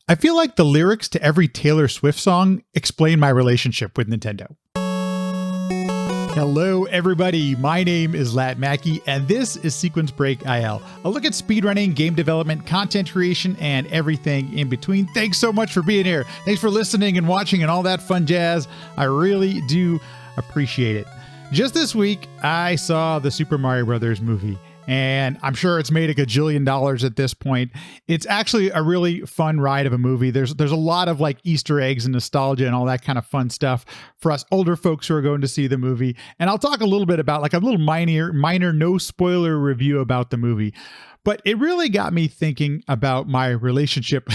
I feel like the lyrics to every Taylor Swift song explain my relationship with Nintendo. Hello, everybody. My name is Lat Mackey, and this is Sequence Break IL, a look at speedrunning, game development, content creation, and everything in between. Thanks so much for being here. Thanks for listening and watching and all that fun jazz. I really do appreciate it. Just this week, I saw the Super Mario Brothers movie, and I'm sure it's made a gajillion dollars at this point. It's actually a really fun ride of a movie. There's a lot of like Easter eggs and nostalgia and all that kind of fun stuff for us older folks who are going to see the movie. And I'll talk a little bit about like a little minor no spoiler review about the movie. But it really got me thinking about my relationship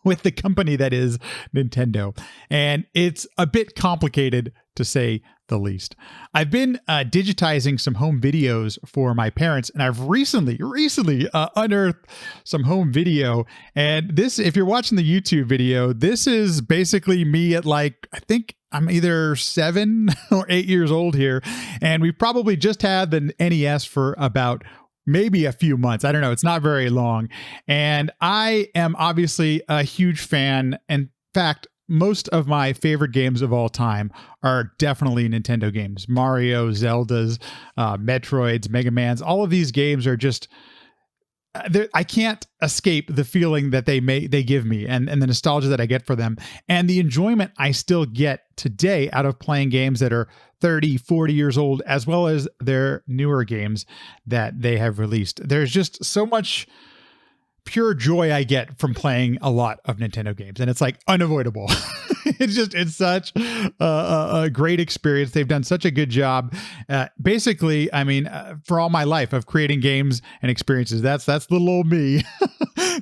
with the company that is Nintendo. And it's a bit complicated, to say the least. I've been digitizing some home videos for my parents, and I've recently unearthed some home video. And this, if you're watching the YouTube video, this is basically me at like, I think I'm either 7 or 8 years old here. And we've probably just had the NES for about maybe a few months. I don't know. It's not very long. And I am obviously a huge fan. In fact, most of my favorite games of all time are definitely Nintendo games. Mario, Zeldas, Metroids, Mega Mans. All of these games are just, I can't escape the feeling that they give me and the nostalgia that I get for them and the enjoyment I still get today out of playing games that are 30, 40 years old, as well as their newer games that they have released. There's just so much pure joy I get from playing a lot of Nintendo games, and it's like unavoidable. It's such a great experience. They've done such a good job. Basically, I mean, for all my life of creating games and experiences, that's little old me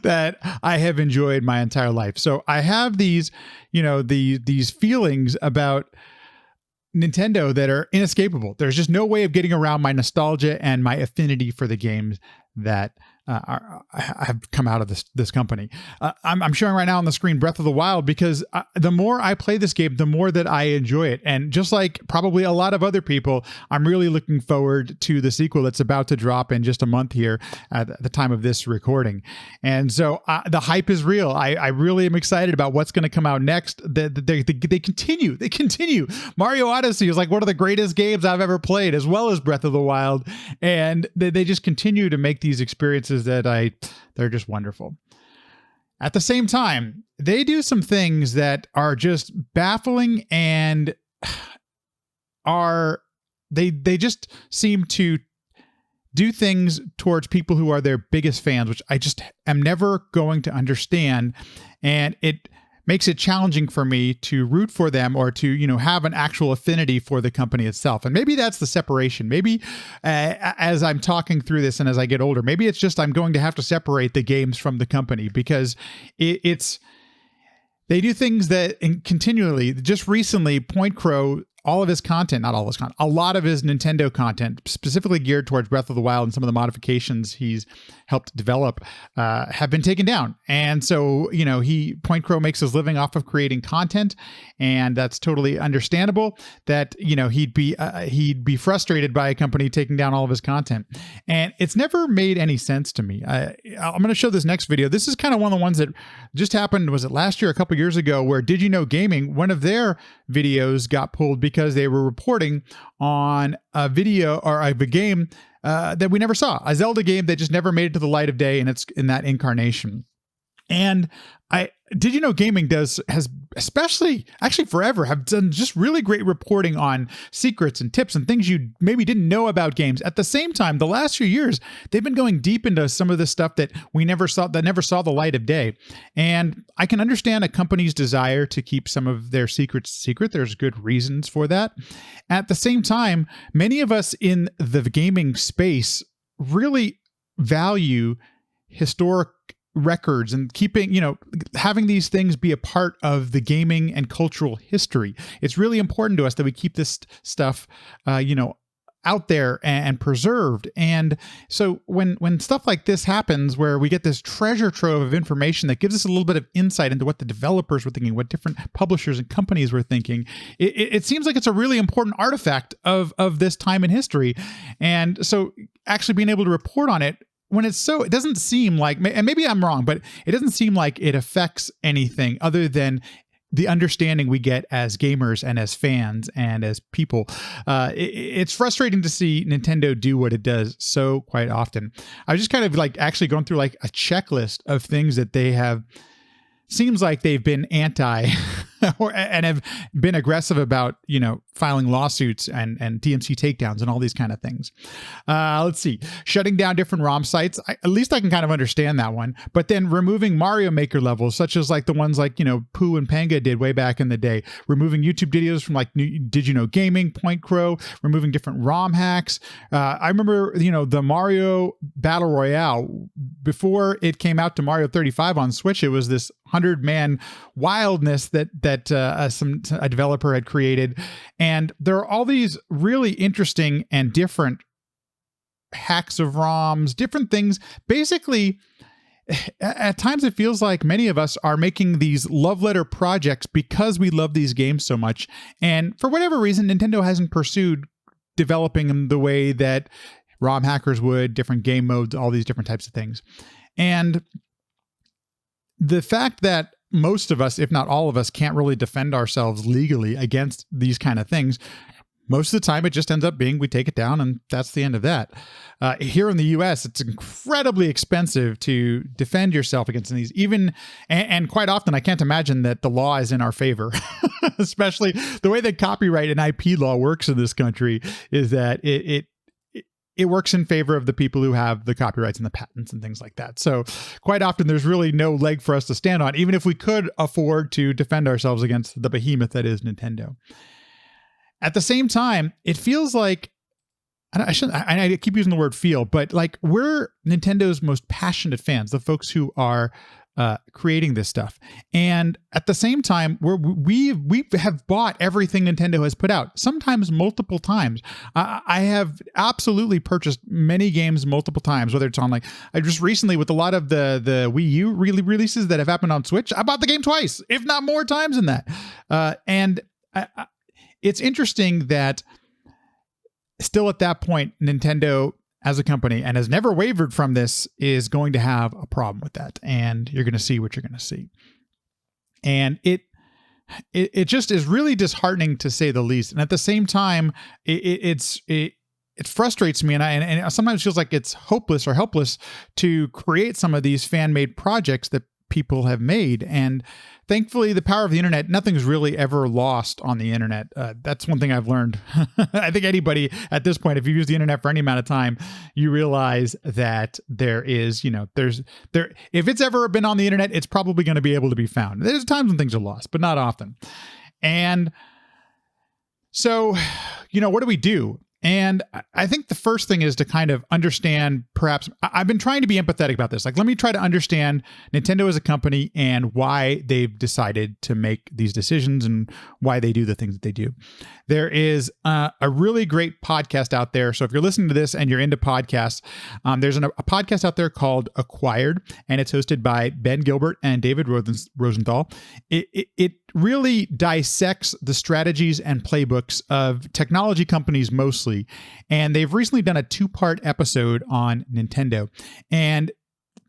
that I have enjoyed my entire life. So I have these, these feelings about Nintendo that are inescapable. There's just no way of getting around my nostalgia and my affinity for the games that have come out of this company. I'm showing right now on the screen Breath of the Wild because the more I play this game, the more that I enjoy it. And just like probably a lot of other people, I'm really looking forward to the sequel that's about to drop in just a month here at the time of this recording. And so the hype is real. I really am excited about what's going to come out next. They continue. Mario Odyssey is like one of the greatest games I've ever played, as well as Breath of the Wild. And they just continue to make these experiences that they're just wonderful. At the same time, they do some things that are just baffling and they just seem to do things towards people who are their biggest fans, which I just am never going to understand. And it makes it challenging for me to root for them or to, have an actual affinity for the company itself. And maybe that's the separation. Maybe as I'm talking through this and as I get older, maybe it's just I'm going to have to separate the games from the company because they do things that continually. Just recently, Point Crow, a lot of his Nintendo content, specifically geared towards Breath of the Wild and some of the modifications he's helped develop, have been taken down. And so, Point Crow makes his living off of creating content, and that's totally understandable that, he'd be frustrated by a company taking down all of his content. And it's never made any sense to me. I'm going to show this next video. This is kind of one of the ones that just happened, was it last year, a couple years ago, where Did You Know Gaming, one of their videos got pulled because they were reporting on a video or a game that we never saw, a Zelda game that just never made it to the light of day, and it's in that incarnation. And Did You Know Gaming has especially, actually forever, have done just really great reporting on secrets and tips and things you maybe didn't know about games. At the same time, the last few years, they've been going deep into some of the stuff that we never saw the light of day. And I can understand a company's desire to keep some of their secrets secret. There's good reasons for that. At the same time, many of us in the gaming space really value historic records and keeping, having these things be a part of the gaming and cultural history. It's really important to us that we keep this stuff, out there and preserved. And so when stuff like this happens, where we get this treasure trove of information that gives us a little bit of insight into what the developers were thinking, what different publishers and companies were thinking, it seems like it's a really important artifact of this time in history. And so actually being able to report on it when it's so, it doesn't seem like, and maybe I'm wrong, but it doesn't seem like it affects anything other than the understanding we get as gamers and as fans and as people. It's frustrating to see Nintendo do what it does so quite often. I was just kind of like actually going through like a checklist of things that they have, seems like they've been anti and have been aggressive about, filing lawsuits and DMC takedowns and all these kind of things. Let's see. Shutting down different ROM sites. At least I can kind of understand that one. But then removing Mario Maker levels, such as like the ones like, Pooh and Panga did way back in the day. Removing YouTube videos from like Did You Know Gaming, Point Crow, removing different ROM hacks. I remember, the Mario Battle Royale, before it came out to Mario 35 on Switch, it was this 100-man wildness that a developer had created. And there are all these really interesting and different hacks of ROMs, different things. Basically, at times it feels like many of us are making these love letter projects because we love these games so much. And for whatever reason, Nintendo hasn't pursued developing them the way that ROM hackers would, different game modes, all these different types of things. And the fact that most of us, if not all of us, can't really defend ourselves legally against these kind of things, most of the time it just ends up being we take it down and that's the end of that. Here in the US, it's incredibly expensive to defend yourself against these, and quite often I can't imagine that the law is in our favor. Especially the way that copyright and IP law works in this country is that it works in favor of the people who have the copyrights and the patents and things like that. So quite often there's really no leg for us to stand on, even if we could afford to defend ourselves against the behemoth that is Nintendo. At the same time, it feels like, I keep using the word feel, but like we're Nintendo's most passionate fans, the folks who are creating this stuff. And at the same time, we have bought everything Nintendo has put out, sometimes multiple times. I have absolutely purchased many games multiple times, whether it's on like, I just recently with a lot of the Wii U releases that have happened on Switch, I bought the game twice, if not more times than that. And it's interesting that still at that point, Nintendo as a company, and has never wavered from this, is going to have a problem with that. And you're going to see what you're going to see. And it just is really disheartening to say the least. And at the same time, it frustrates me. And it sometimes feels like it's hopeless or helpless to create some of these fan-made projects that people have made. And thankfully, the power of the internet, nothing's really ever lost on the internet. That's one thing I've learned. I think anybody at this point, if you use the internet for any amount of time, you realize that there is, if it's ever been on the internet, it's probably going to be able to be found. There's times when things are lost, but not often. And so, what do we do? And I think the first thing is to kind of understand, perhaps, I've been trying to be empathetic about this. Like, let me try to understand Nintendo as a company and why they've decided to make these decisions and why they do the things that they do. There is a really great podcast out there. So if you're listening to this and you're into podcasts, there's a podcast out there called Acquired, and it's hosted by Ben Gilbert and David Rosenthal. It really dissects the strategies and playbooks of technology companies mostly. And they've recently done a 2-part episode on Nintendo. And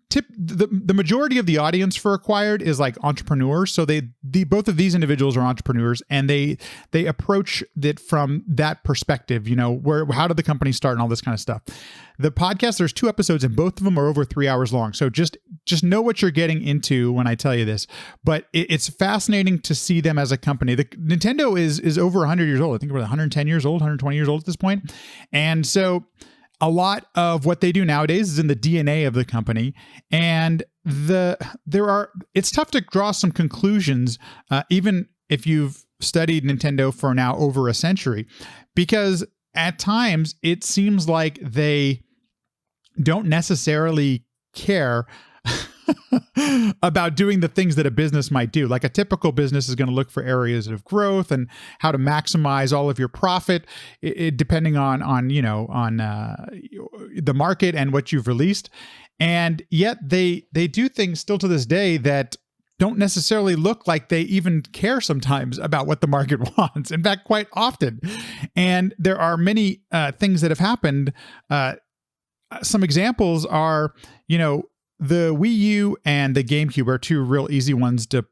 the majority of the audience for Acquired is like entrepreneurs. So both of these individuals are entrepreneurs, and they approach it from that perspective, how did the company start and all this kind of stuff. The podcast, there's 2 episodes and both of them are over 3 hours long. So just know what you're getting into when I tell you this, but it's fascinating to see them as a company. The Nintendo is over 100 years old. I think we're 110 years old, 120 years old at this point. And so a lot of what they do nowadays is in the DNA of the company, and it's tough to draw some conclusions, even if you've studied Nintendo for now over a century, because at times it seems like they don't necessarily care about doing the things that a business might do. Like a typical business is going to look for areas of growth and how to maximize all of your profit, depending on the market and what you've released. And yet they do things still to this day that don't necessarily look like they even care sometimes about what the market wants. In fact, quite often. And there are many things that have happened some examples are, the Wii U and the GameCube are two real easy ones to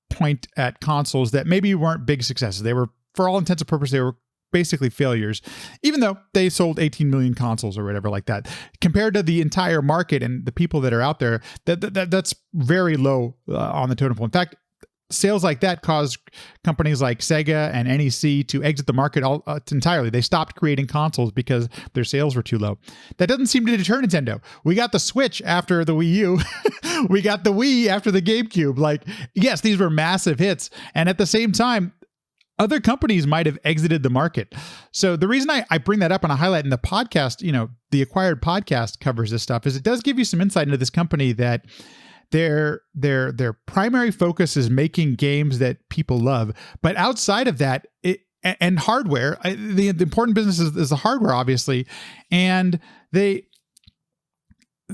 point at consoles that maybe weren't big successes. They were, for all intents and purposes, they were basically failures, even though they sold 18 million consoles or whatever like that. Compared to the entire market and the people that are out there, that's very low on the totem pole. In fact, sales like that caused companies like Sega and NEC to exit the market entirely. They stopped creating consoles because their sales were too low. That doesn't seem to deter Nintendo. We got the Switch after the Wii U. We got the Wii after the GameCube. Like, yes, these were massive hits. And at the same time, other companies might have exited the market. So the reason I bring that up and I highlight in the podcast, the Acquired podcast covers this stuff, is it does give you some insight into this company that their primary focus is making games that people love. But outside of that, and hardware, the important business is the hardware, obviously. And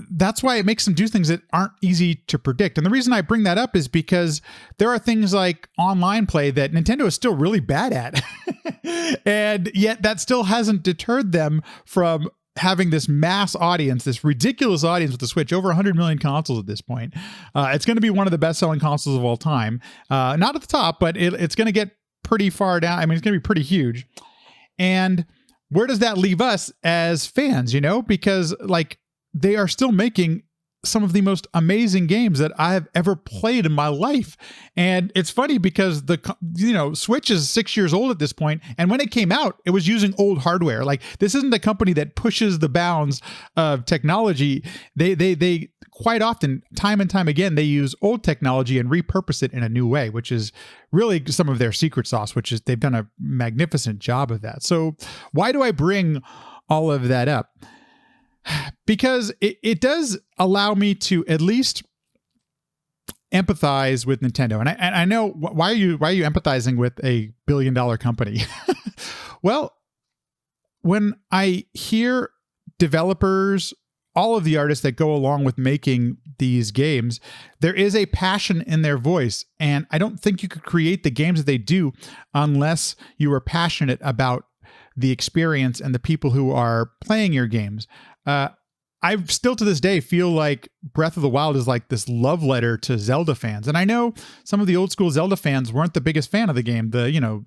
that's why it makes them do things that aren't easy to predict. And the reason I bring that up is because there are things like online play that Nintendo is still really bad at. And yet that still hasn't deterred them from having this mass audience, this ridiculous audience with the Switch, over 100 million consoles at this point. It's going to be one of the best-selling consoles of all time. Not at the top, but it's going to get pretty far down. I mean, it's going to be pretty huge. And where does that leave us as fans, Because, they are still making some of the most amazing games that I have ever played in my life. And it's funny because Switch is 6 years old at this point. And when it came out, it was using old hardware. Like, this isn't a company that pushes the bounds of technology. They quite often, time and time again, they use old technology and repurpose it in a new way, which is really some of their secret sauce, which is they've done a magnificent job of that. So why do I bring all of that up? Because it does allow me to at least empathize with Nintendo. And I know, why are you empathizing with a billion-dollar company? Well, when I hear developers, all of the artists that go along with making these games, there is a passion in their voice. And I don't think you could create the games that they do unless you are passionate about the experience and the people who are playing your games. I still to this day feel like Breath of the Wild is like this love letter to Zelda fans. And I know some of the old school Zelda fans weren't the biggest fan of the game. The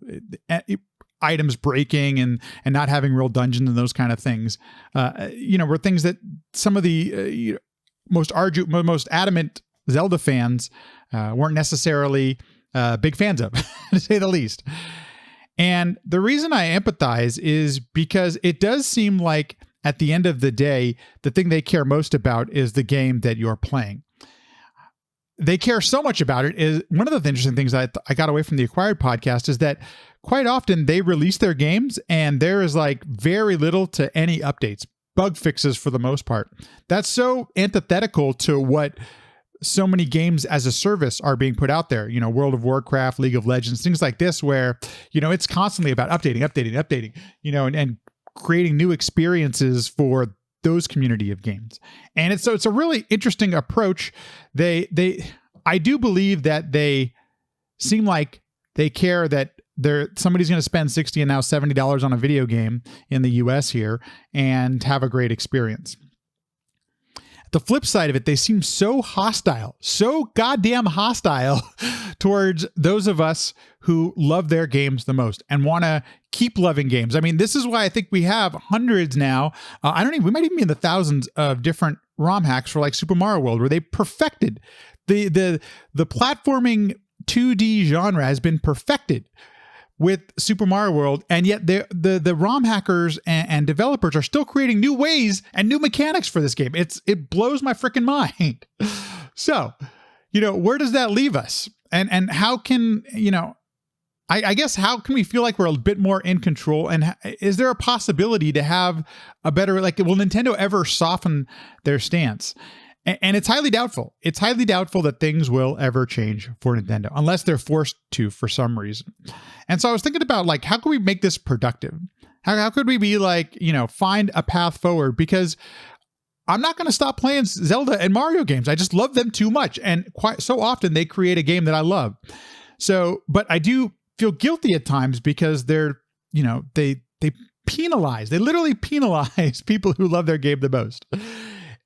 items breaking and not having real dungeons and those kind of things, were things that some of the most adamant Zelda fans weren't necessarily big fans of, to say the least. And the reason I empathize is because it does seem like at the end of the day, the thing they care most about is the game that you're playing. They care so much about it. Is one of the interesting things I got away from the Acquired podcast is that quite often they release their games and there is like very little to any updates, bug fixes for the most part. That's so antithetical to what so many games as a service are being put out there, World of Warcraft, League of Legends, things like this, where, it's constantly about updating, and creating new experiences for those community of games. And it's a really interesting approach. I do believe that they seem like they care that somebody's going to spend $60 and now $70 on a video game in the US here and have a great experience. The flip side of it, they seem so hostile, so goddamn hostile towards those of us who love their games the most and want to keep loving games. I mean, this is why I think we have hundreds now. We might even be in the thousands of different ROM hacks for like Super Mario World, where they perfected the platforming 2D genre has been perfected with Super Mario World, and yet the ROM hackers and developers are still creating new ways and new mechanics for this game. It blows my freaking mind. So, where does that leave us? And how can, I guess, how can we feel like we're a bit more in control? And is there a possibility to have a better, will Nintendo ever soften their stance? And it's highly doubtful. It's highly doubtful that things will ever change for Nintendo unless they're forced to for some reason. And so I was thinking about how can we make this productive? How could we be find a path forward? Because I'm not going to stop playing Zelda and Mario games. I just love them too much. And quite so often they create a game that I love. So, but I do feel guilty at times because they're, they penalize. They literally penalize people who love their game the most.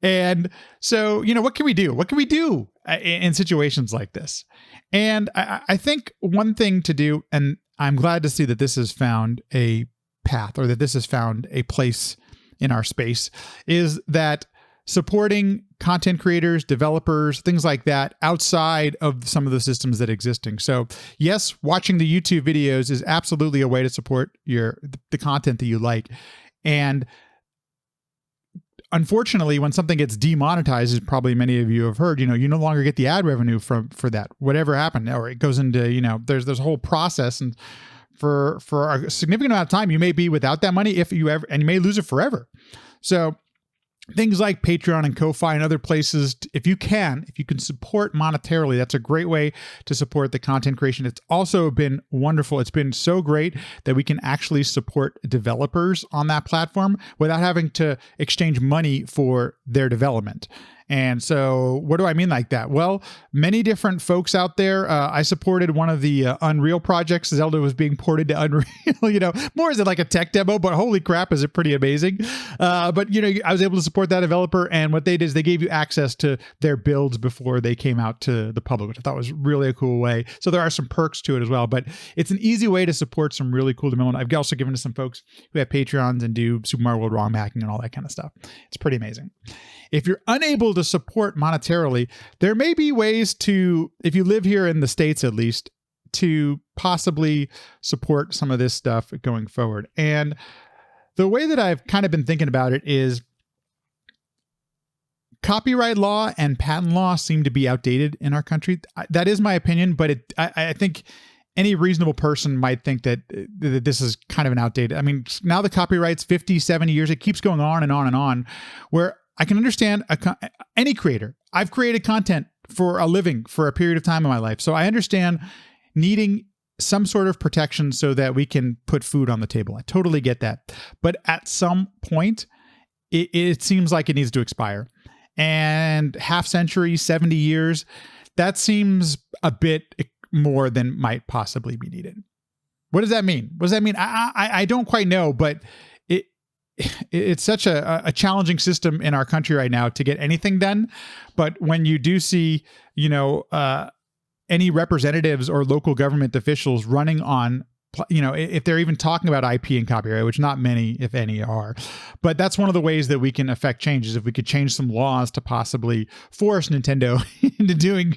And so, what can we do? What can we do in situations like this? And I think one thing to do, and I'm glad to see that this has found a path, or that this has found a place in our space, is that supporting content creators, developers, things like that outside of some of the systems that are existing. So yes, watching the YouTube videos is absolutely a way to support the content that you like. And unfortunately, when something gets demonetized, as probably many of you have heard, you no longer get the ad revenue for that, whatever happened, or it goes into, there's a whole process, and for a significant amount of time, you may be without that money and you may lose it forever. So things like Patreon and Ko-Fi and other places, if you can support monetarily, that's a great way to support the content creation. It's also been wonderful. It's been so great that we can actually support developers on that platform without having to exchange money for their development. And so what do I mean like that? Well, many different folks out there. I supported one of the Unreal projects. Zelda was being ported to Unreal, more as like a tech demo, but holy crap, is it pretty amazing. But I was able to support that developer, and what they did is they gave you access to their builds before they came out to the public, which I thought was really a cool way. So there are some perks to it as well, but it's an easy way to support some really cool development. I've also given to some folks who have Patreons and do Super Mario World ROM hacking and all that kind of stuff. It's pretty amazing. If you're unable to support monetarily, there may be ways to, if you live here in the States at least, to possibly support some of this stuff going forward. And the way that I've kind of been thinking about it is copyright law and patent law seem to be outdated in our country. That is my opinion, but I think any reasonable person might think that this is kind of an outdated. I mean, now the copyright's 50, 70 years. It keeps going on and on and on, where I can understand any creator. I've created content for a living for a period of time in my life. So I understand needing some sort of protection so that we can put food on the table. I totally get that. But at some point, it seems like it needs to expire. And half century, 70 years, that seems a bit more than might possibly be needed. What does that mean? What does that mean? I don't quite know, but it's such a challenging system in our country right now to get anything done. But when you do see, any representatives or local government officials running on, if they're even talking about IP and copyright, which not many, if any, are, but that's one of the ways that we can affect changes. If we could change some laws to possibly force Nintendo into doing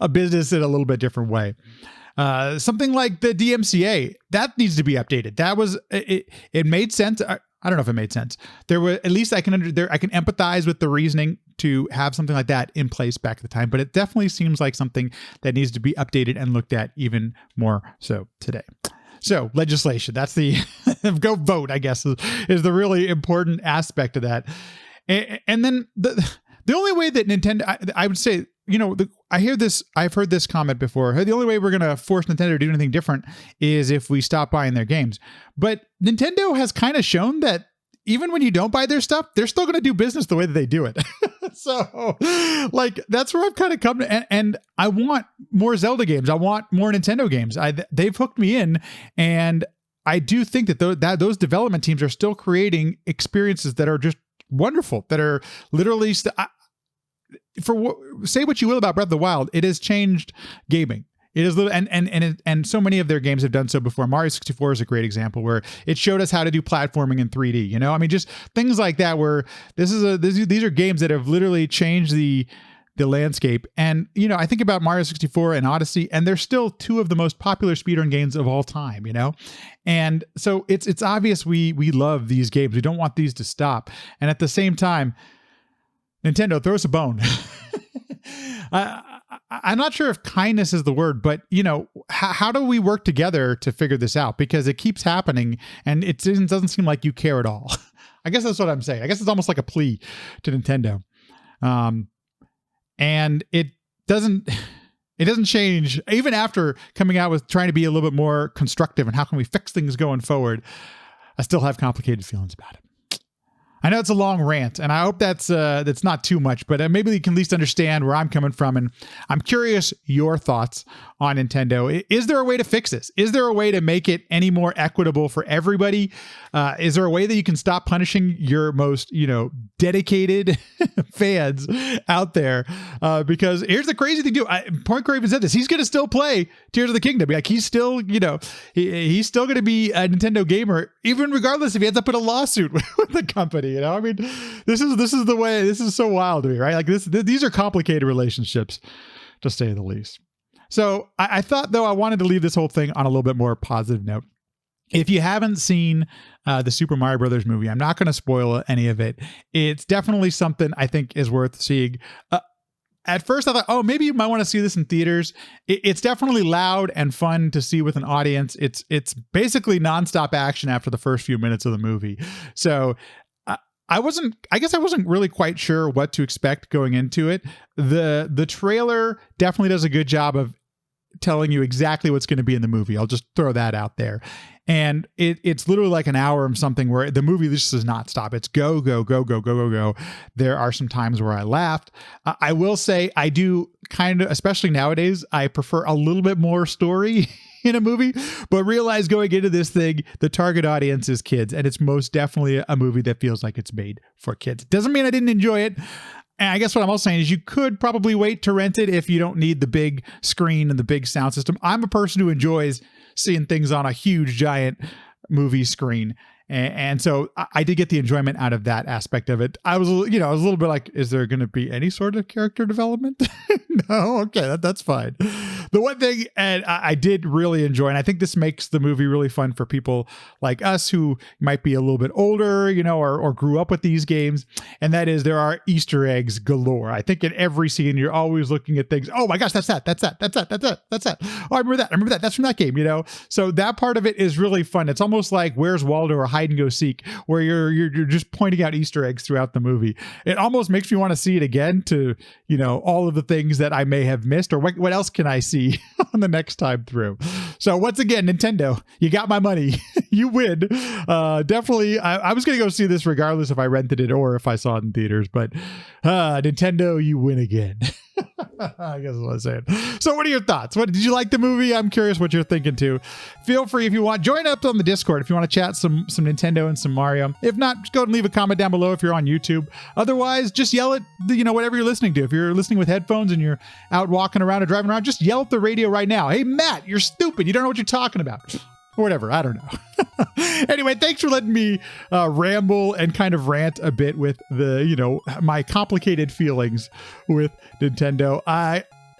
a business in a little bit different way. Something like the DMCA, that needs to be updated. That was, it made sense. I don't know if it made sense. There were, at least I can empathize with the reasoning to have something like that in place back at the time, but it definitely seems like something that needs to be updated and looked at even more so today. So legislation, that's the go vote, I guess, is the really important aspect of that. And then the only way that Nintendo, I would say, I've heard this comment before. The only way we're going to force Nintendo to do anything different is if we stop buying their games. But Nintendo has kind of shown that even when you don't buy their stuff, they're still going to do business the way that they do it. So that's where I've kind of come to, and I want more Zelda games. I want more Nintendo games. They've hooked me in, and I do think that those development teams are still creating experiences that are just wonderful, that are literally, say what you will about Breath of the Wild, it has changed gaming. It is and so many of their games have done so before. Mario 64 is a great example where it showed us how to do platforming in 3D. I mean, just things like that. Where these are games that have literally changed the landscape. And I think about Mario 64 and Odyssey, and they're still two of the most popular speedrun games of all time. And so it's obvious we love these games. We don't want these to stop. And at the same time, Nintendo, throw us a bone. I'm not sure if kindness is the word, but how do we work together to figure this out? Because it keeps happening, and it doesn't seem like you care at all. I guess that's what I'm saying. I guess it's almost like a plea to Nintendo, and it doesn't change even after coming out with trying to be a little bit more constructive and how can we fix things going forward. I still have complicated feelings about it. I know it's a long rant, and I hope that's not too much, but maybe you can at least understand where I'm coming from. And I'm curious your thoughts on Nintendo. Is there a way to fix this? Is there a way to make it any more equitable for everybody? Is there a way that you can stop punishing your most, dedicated fans out there? Because here's the crazy thing too. Point Craven said this. He's going to still play Tears of the Kingdom. Like he's still, he's still going to be a Nintendo gamer, even regardless if he ends up in a lawsuit with the company. I mean, this is the way. This is so wild to me, right? Like these are complicated relationships, to say the least. So I thought, though, I wanted to leave this whole thing on a little bit more positive note. If you haven't seen the Super Mario Brothers movie, I'm not going to spoil any of it. It's definitely something I think is worth seeing. At first, I thought, oh, maybe you might want to see this in theaters. It's definitely loud and fun to see with an audience. It's basically nonstop action after the first few minutes of the movie. So I guess I wasn't really quite sure what to expect going into it. The trailer definitely does a good job of telling you exactly what's going to be in the movie. I'll just throw that out there. And it's literally like an hour of something where the movie just does not stop. It's go, go, go, go, go, go, go. There are some times where I laughed. I will say I do kind of, especially nowadays, I prefer a little bit more story in a movie, but realize going into this thing, the target audience is kids. And it's most definitely a movie that feels like it's made for kids. Doesn't mean I didn't enjoy it. And I guess what I'm also saying is you could probably wait to rent it if you don't need the big screen and the big sound system. I'm a person who enjoys seeing things on a huge, giant movie screen. And so I did get the enjoyment out of that aspect of it. I was a little bit like, is there going to be any sort of character development? No? Okay, that's fine. The one thing, and I did really enjoy, and I think this makes the movie really fun for people like us who might be a little bit older, or grew up with these games, and that is there are Easter eggs galore. I think in every scene, you're always looking at things. Oh my gosh, that's that. Oh, I remember that. That's from that game, So that part of it is really fun. It's almost like Where's Waldo or Hide and Go Seek, where you're just pointing out Easter eggs throughout the movie. It almost makes me want to see it again to, all of the things that I may have missed, or what else can I see on the next time through. So once again, Nintendo, you got my money. You win. Definitely. I was going to go see this regardless if I rented it or if I saw it in theaters, but Nintendo, you win again. I guess that's what I'm saying. So what are your thoughts? Did you like the movie? I'm curious what you're thinking too. Feel free, if you want, join up on the Discord if you want to chat some Nintendo and some Mario. If not, just go and leave a comment down below if you're on YouTube. Otherwise, just yell at whatever you're listening to. If you're listening with headphones and you're out walking around or driving around, just yell at the radio right now. Hey, Matt, you're stupid. You don't know what you're talking about. Or whatever. I don't know. Anyway, thanks for letting me ramble and kind of rant a bit with the, my complicated feelings with Nintendo.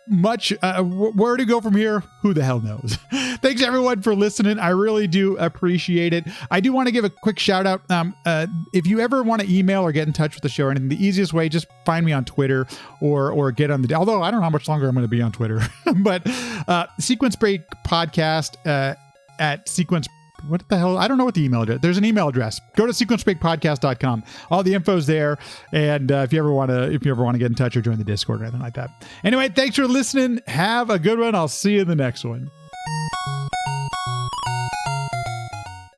Where to go from here? Who the hell knows? Thanks everyone for listening. I really do appreciate it. I do want to give a quick shout out. If you ever want to email or get in touch with the show or anything, the easiest way, just find me on Twitter or get on although I don't know how much longer I'm going to be on Twitter, but Sequence Break Podcast at Sequence. What the hell? I don't know what the email address. There's an email address. Go to sequencebreakpodcast.com. All the info's there. And if you ever want to get in touch or join the Discord or anything like that. Anyway, thanks for listening. Have a good one. I'll see you in the next one.